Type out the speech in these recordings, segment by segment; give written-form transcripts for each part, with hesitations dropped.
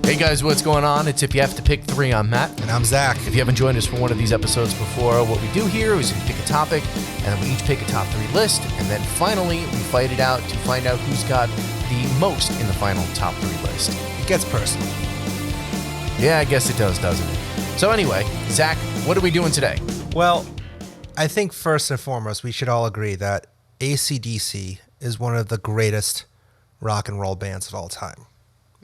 Hey guys, what's going on? It's If You Have to Pick Three. I'm Matt. And I'm Zach. If you haven't joined us for one of these episodes before, what we do here is we pick a topic, and then we each pick a top three list, and then finally we fight it out to find out who's got the most in the final top three list. It gets personal. Yeah, I guess it does, doesn't it? So anyway, Zach, what are we doing today? Well, I think first and foremost, we should all agree that ACDC is one of the greatest rock and roll bands of all time.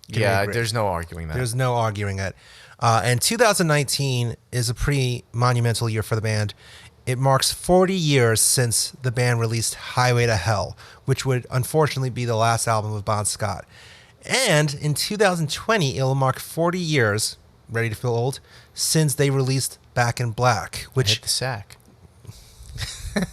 Yeah, there's no arguing that. There's no arguing it. And 2019 is a pretty monumental year for the band. It marks 40 years since the band released Highway to Hell, which would unfortunately be the last album of Bon Scott. And in 2020, it'll mark 40 years, ready to feel old, since they released Back in Black, which... Hit the sack.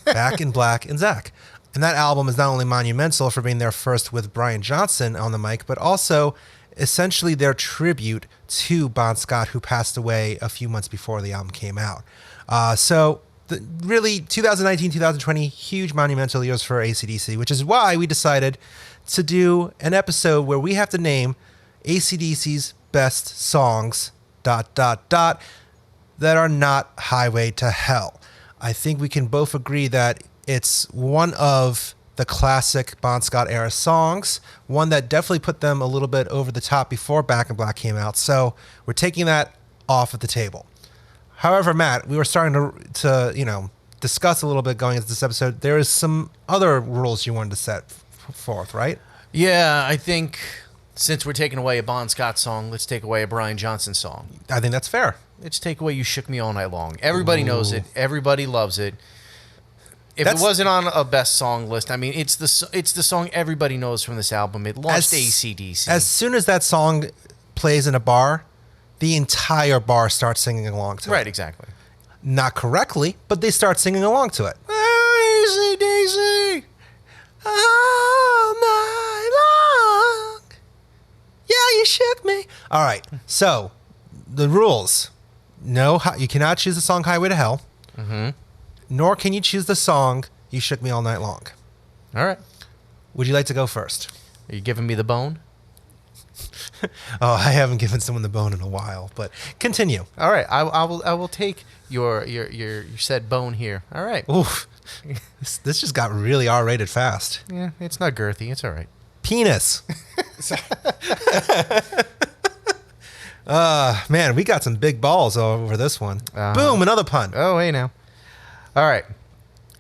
Back in Black and Zach. And that album is not only monumental for being their first with Brian Johnson on the mic, but also essentially their tribute to Bon Scott, who passed away a few months before the album came out. Really, 2019, 2020, huge monumental years for AC/DC, which is why we decided to do an episode where we have to name AC/DC's best songs, ... that are not Highway to Hell. I think we can both agree that it's one of the classic Bon Scott era songs, one that definitely put them a little bit over the top before Back in Black came out. So we're taking that off of the table. However, Matt, we were starting to discuss a little bit going into this episode. There is some other rules you wanted to set forth, right? Yeah, I think since we're taking away a Bon Scott song, let's take away a Brian Johnson song. I think that's fair. Let's take away You Shook Me All Night Long. Everybody knows it. Everybody loves it. If it wasn't on a best song list, I mean, it's the song everybody knows from this album. It launched AC/DC. As soon as that song plays in a bar, the entire bar starts singing along to it. Right, exactly. Not correctly, but they start singing along to it. AC/DC all night long. Yeah, you shook me. All right, so the rules. No, you cannot choose the song Highway to Hell. Mm-hmm. Nor can you choose the song You Shook Me All Night Long. All right. Would you like to go first? Are you giving me the bone? Oh, I haven't given someone the bone in a while, but continue. All right. I will take your said bone here. All right. Oof. This just got really R-rated fast. Yeah, it's not girthy. It's all right. Penis. Man, we got some big balls over this one. Boom, another pun. Oh, hey now. All right.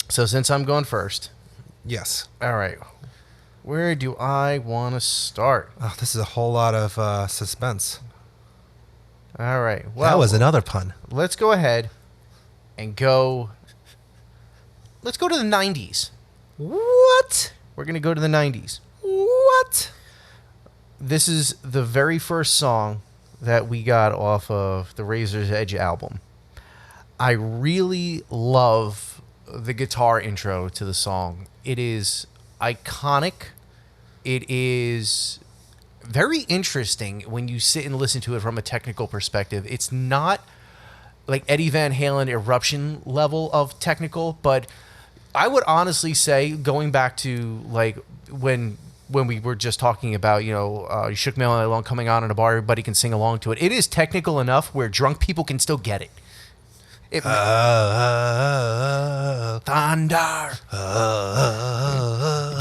So since I'm going first. Yes. All right. Where do I want to start? Oh, this is a whole lot of suspense. All right. Well, that was another pun. Let's go ahead and go. Let's go to the 90s. What? We're going to go to the 90s. What? This is the very first song that we got off of the Razor's Edge album. I really love the guitar intro to the song. It is iconic. It is very interesting when you sit and listen to it from a technical perspective. It's not like Eddie Van Halen Eruption level of technical, but I would honestly say, going back to like when we were just talking about, You Shook Me All Night Long coming on in a bar, everybody can sing along to it. It is technical enough where drunk people can still get it. Thunder.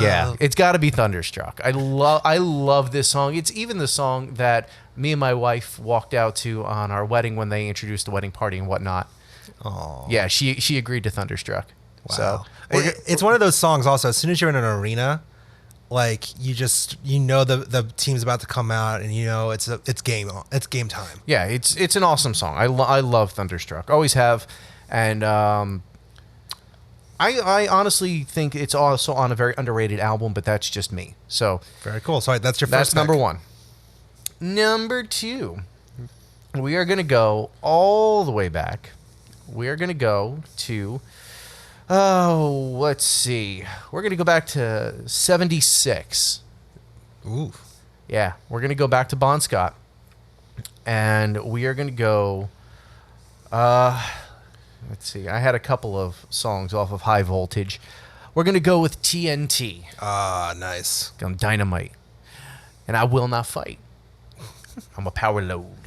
Yeah, it's got to be Thunderstruck. I love this song. It's even the song that me and my wife walked out to on our wedding when they introduced the wedding party and whatnot. Oh. Yeah, she agreed to Thunderstruck. Wow. So it's one of those songs also, as soon as you're in an arena, like the team's about to come out, and it's game on. It's game time. Yeah, it's an awesome song. I love Thunderstruck. Always have, and I honestly think it's also on a very underrated album, but that's just me. So very cool. So that's your first. That's pick. number one. Number two, we are going to go all the way back. We are going to go to. Oh, let's see. We're going to go back to 76. Ooh. Yeah, we're going to go back to Bon Scott. And we are going to go... let's see. I had a couple of songs off of High Voltage. We're going to go with TNT. Ah, nice. Dynamite. And I Will Not Fight. I'm a power load.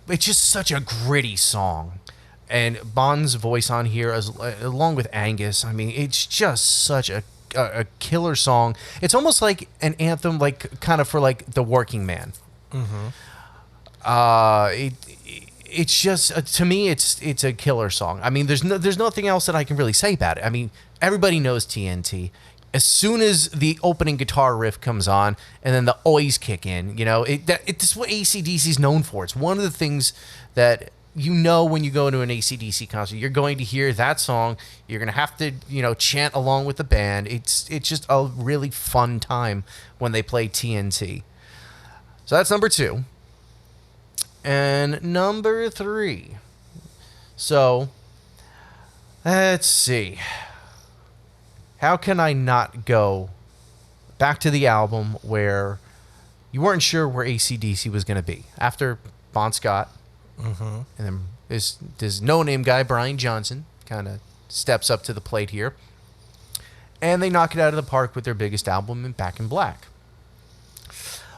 It's just such a gritty song. And Bond's voice on here, along with Angus, I mean, it's just such a killer song. It's almost like an anthem, like kind of for like the working man. It's just to me, it's a killer song. I mean, there's nothing else that I can really say about it. I mean, everybody knows TNT. As soon as the opening guitar riff comes on, and then the ois kick in, it's what AC/DC is known for. It's one of the things that when you go to an AC/DC concert, you're going to hear that song. You're going to have to, chant along with the band. It's just a really fun time when they play TNT. So that's number 2. And number 3. So, let's see. How can I not go back to the album where you weren't sure where AC/DC was going to be? After Bon Scott, and then this no-name guy, Brian Johnson, kind of steps up to the plate here. And they knock it out of the park with their biggest album, Back in Black.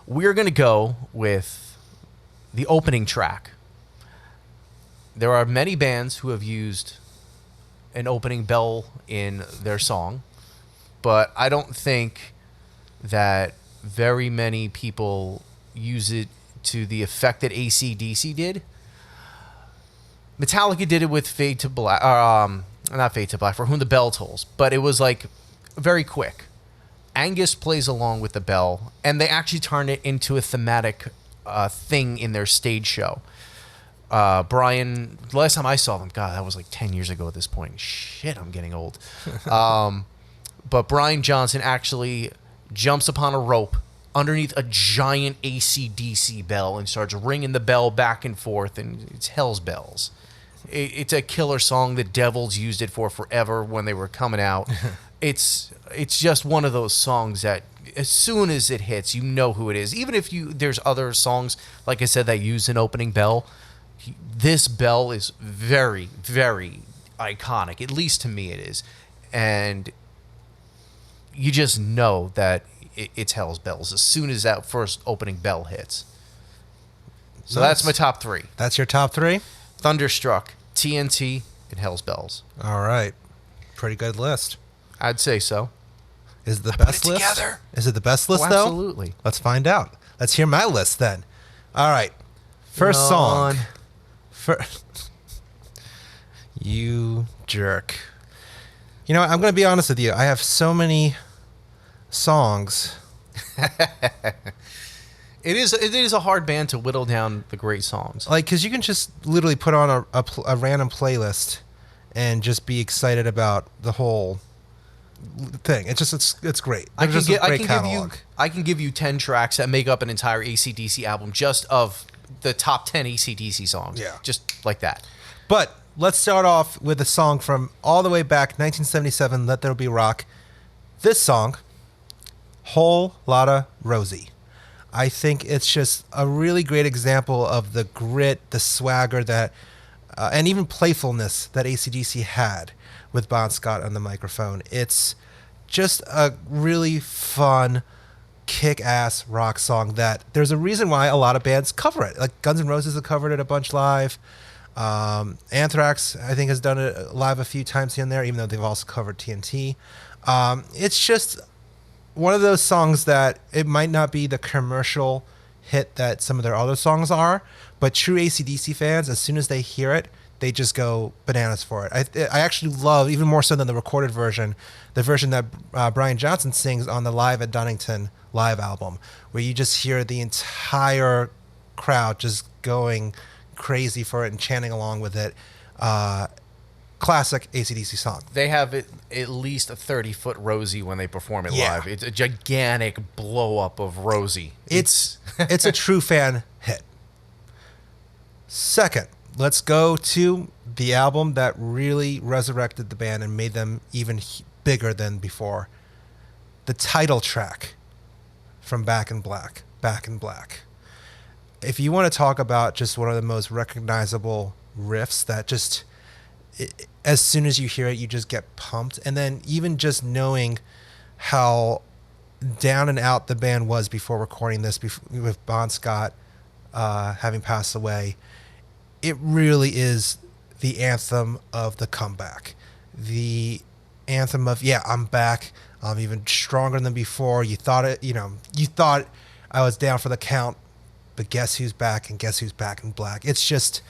We're going to go with the opening track. There are many bands who have used an opening bell in their song, but I don't think that very many people use it to the effect that AC/DC did. Metallica did it with Fade to Black, not Fade to Black, For Whom the Bell Tolls, but it was like very quick. Angus plays along with the bell, and they actually turn it into a thematic thing in their stage show. Brian, last time I saw them, God, that was like 10 years ago at this point. Shit, I'm getting old. But Brian Johnson actually jumps upon a rope underneath a giant AC/DC bell and starts ringing the bell back and forth, and it's Hell's Bells. It's a killer song. The Devils used it for forever when they were coming out. It's just one of those songs that as soon as it hits, you know who it is. Even if there's other songs, like I said, that use an opening bell, this bell is very, very iconic. At least to me it is. And you just know that it's Hell's Bells as soon as that first opening bell hits. So that's my top 3. That's your top 3? Thunderstruck, TNT, and Hell's Bells. All right. Pretty good list. I'd say so. Is it the best list? Together. Is it the best list, though? Absolutely. Let's find out. Let's hear my list, then. All right. First song. You jerk. You know what? I'm going to be honest with you. I have so many songs. It is a hard band to whittle down the great songs. Like, because you can just literally put on a random playlist and just be excited about the whole thing. It's great. I can give you 10 tracks that make up an entire AC/DC album just of the top 10 AC/DC songs. Yeah. Just like that. But let's start off with a song from all the way back, 1977, Let There Be Rock. This song, Whole Lotta Rosie. I think it's just a really great example of the grit, the swagger that, and even playfulness that AC/DC had with Bon Scott on the microphone. It's just a really fun, kick-ass rock song that there's a reason why a lot of bands cover it. Like Guns N' Roses have covered it a bunch live. Anthrax, I think, has done it live a few times here and there, even though they've also covered TNT. It's just one of those songs that it might not be the commercial hit that some of their other songs are, but true AC/DC fans, as soon as they hear it, they just go bananas for it. I actually love, even more so than the recorded version, the version that Brian Johnson sings on the Live at Dunnington live album, where you just hear the entire crowd just going crazy for it and chanting along with it. Classic AC/DC song. They have at least a 30-foot Rosie when they perform it live. It's a gigantic blow-up of Rosie. It's a true fan hit. Second, let's go to the album that really resurrected the band and made them even bigger than before. The title track from Back in Black, Back in Black. If you want to talk about just one of the most recognizable riffs that just, as soon as you hear it, you just get pumped. And then even just knowing how down and out the band was before recording this with Bon Scott having passed away, it really is the anthem of the comeback. The anthem of, yeah, I'm back. I'm even stronger than before. You thought I was down for the count, but guess who's back, and guess who's back in black. It's just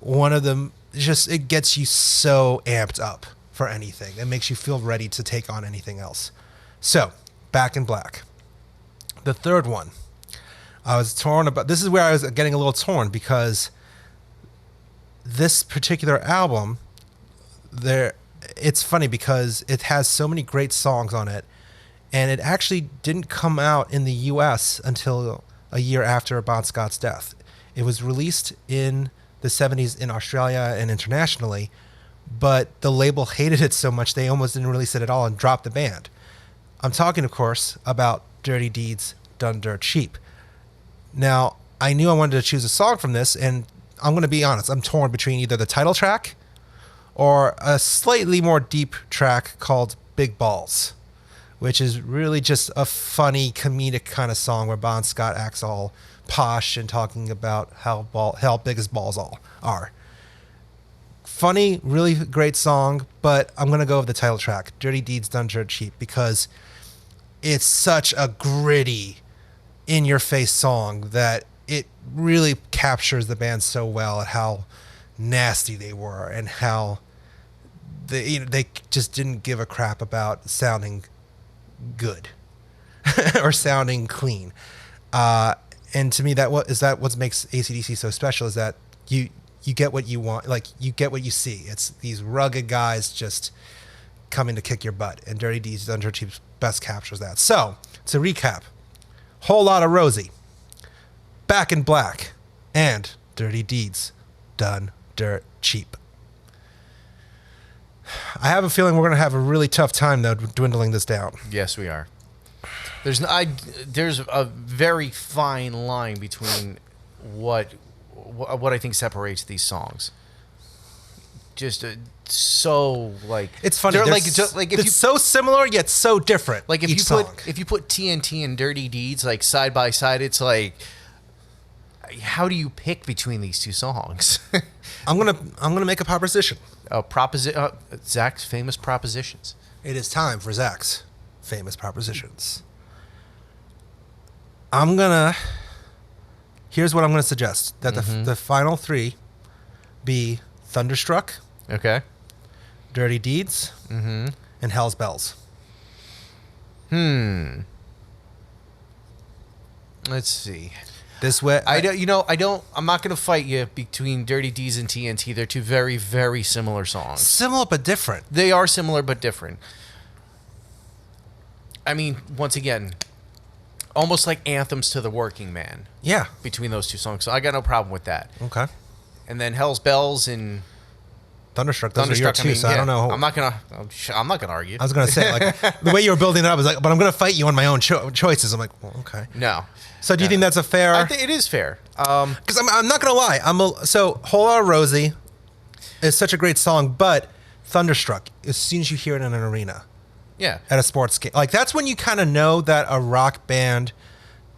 one of them. It gets you so amped up for anything. It makes you feel ready to take on anything else. So, Back in Black. The third one, I was torn about. This is where I was getting a little torn, because this particular album, it's funny because it has so many great songs on it, and it actually didn't come out in the U.S. until a year after Bon Scott's death. It was released in the 70s in Australia and internationally, but the label hated it so much they almost didn't release it at all and dropped the band. I'm talking, of course, about Dirty Deeds Done Dirt Cheap. Now, I knew I wanted to choose a song from this, and I'm going to be honest, I'm torn between either the title track or a slightly more deep track called Big Balls, which is really just a funny, comedic kind of song where Bon Scott acts all posh and talking about how big his balls all are. Funny, really great song, but I'm going to go with the title track, Dirty Deeds Done Dirt Cheap, because it's such a gritty, in-your-face song that it really captures the band so well at how nasty they were and how they just didn't give a crap about sounding good or sounding clean. And to me, what makes AC/DC so special is that you get what you want, like you get what you see. It's these rugged guys just coming to kick your butt, and Dirty Deeds Done Dirt Cheap best captures that. So to recap, Whole Lotta Rosie, Back in Black, and Dirty Deeds Done Dirt Cheap. I have a feeling we're going to have a really tough time, though, dwindling this down. Yes, we are. There's a very fine line between what I think separates these songs. Just so like it's funny. It's so similar yet so different. Like if you put TNT and Dirty Deeds like side by side, it's like, how do you pick between these two songs? I'm gonna make a proposition. Zach's famous propositions. It is time for Zach's famous propositions. Here's what I'm gonna suggest: that the final three be Thunderstruck, okay, Dirty Deeds, and Hell's Bells. Let's see. This way, I'm not going to fight you between Dirty Deeds and TNT. They're two very, very similar songs. Similar but different. They are similar but different. I mean, once again, almost like anthems to the working man. Yeah. Between those two songs. So I got no problem with that. Okay. And then Hell's Bells and Thunderstruck, those are your two, so I don't know. I'm not gonna argue. I was gonna say, like, the way you were building it up, I was like, but I'm gonna fight you on my own choices. I'm like, well, okay. No. So do you think that's a fair? I think it is fair. Because I'm not gonna lie, so Whole Lotta Rosie is such a great song, but Thunderstruck, as soon as you hear it in an arena, yeah, at a sports game, like that's when you kind of know that a rock band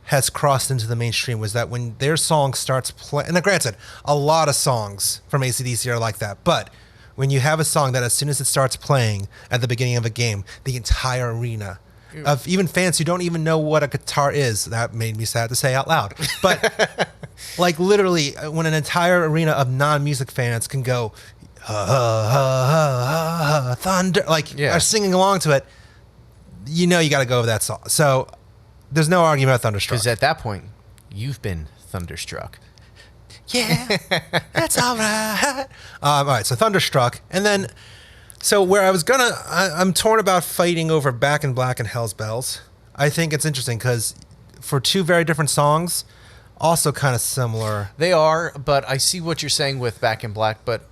has crossed into the mainstream. Was that when their song starts playing? And granted, a lot of songs from AC/DC are like that, but when you have a song that as soon as it starts playing at the beginning of a game, the entire arena of even fans who don't even know what a guitar is, that made me sad to say out loud, but like literally when an entire arena of non-music fans can go thunder, like are singing along to it, you got to go with that song. So there's no argument about Thunderstruck, because at that point you've been thunderstruck. Yeah, that's all right. All right, so Thunderstruck. And then, so where I'm torn about fighting over Back in Black and Hell's Bells. I think it's interesting because for two very different songs, also kind of similar. They are, but I see what you're saying with Back in Black, but,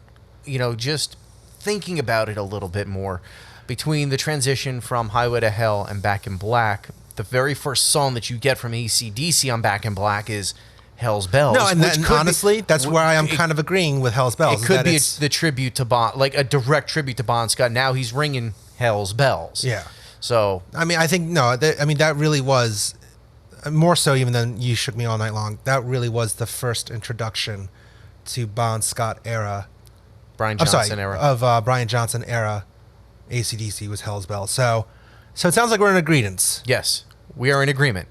just thinking about it a little bit more, between the transition from Highway to Hell and Back in Black, the very first song that you get from AC/DC on Back in Black is Hell's Bells. No, and honestly, that's where I am kind of agreeing with Hell's Bells. It could be the tribute to Bon, like a direct tribute to Bon Scott. Now he's ringing Hell's Bells. Yeah. So I mean, I think that really was more so even than You Shook Me All Night Long. That really was the first introduction to Bon Scott era. Brian I'm Johnson sorry, era. of Brian Johnson era. AC/DC was Hell's Bells. So it sounds like we're in agreement. Yes, we are in agreement.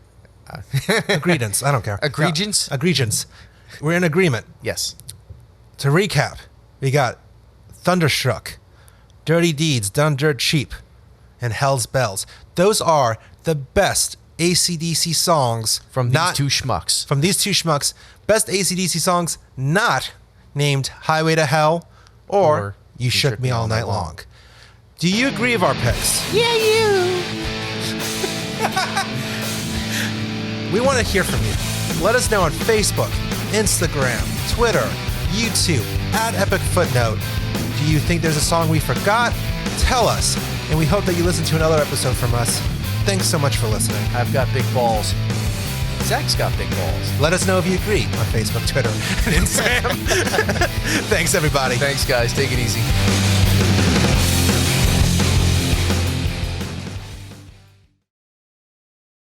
Agreement. I don't care. Agreement? No, agreement. We're in agreement. Yes. To recap, we got Thunderstruck, Dirty Deeds Done Dirt Cheap, and Hell's Bells. Those are the best AC/DC songs From these two schmucks. From these two schmucks. Best AC/DC songs not named Highway to Hell or You Shook Me All Night Long. Do you agree with our picks? Yeah, you. We want to hear from you. Let us know on Facebook, Instagram, Twitter, YouTube, at Epic Footnote. Do you think there's a song we forgot? Tell us. And we hope that you listen to another episode from us. Thanks so much for listening. I've got big balls. Zach's got big balls. Let us know if you agree on Facebook, Twitter, and Instagram. Thanks, everybody. Thanks, guys. Take it easy.